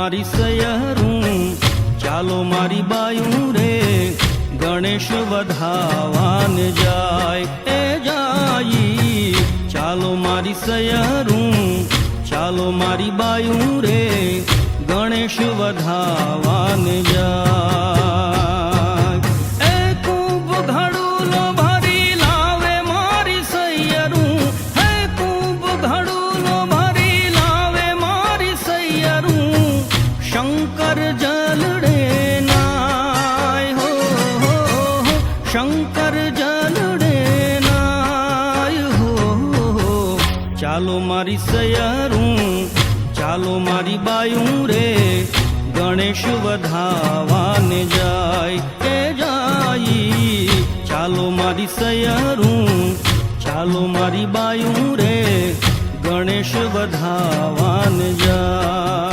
મારી સયરું ચાલો મારી બાયું રે ગણેશ વધાવાન જાય એ જાય ચાલો મારી સયરું ચાલો મારી બાયું રે ગણેશ વધાવાન જાય એ ખૂબ ઘડુલો ભરી લાવે મારી સૈયરું હે ખૂબ ઘડુલો ભરી લાવે મારી સૈયરું શંકર જલડે નાય હો શંકર જલડે નાય હો ચાલો મારી સયરું ચાલો મારી બાયું રે ગણેશ વધાવાન જાય એ જાય ચાલો મારી સયરું ચાલો મારી બાયું રે ગણેશ વધાવાન જાય।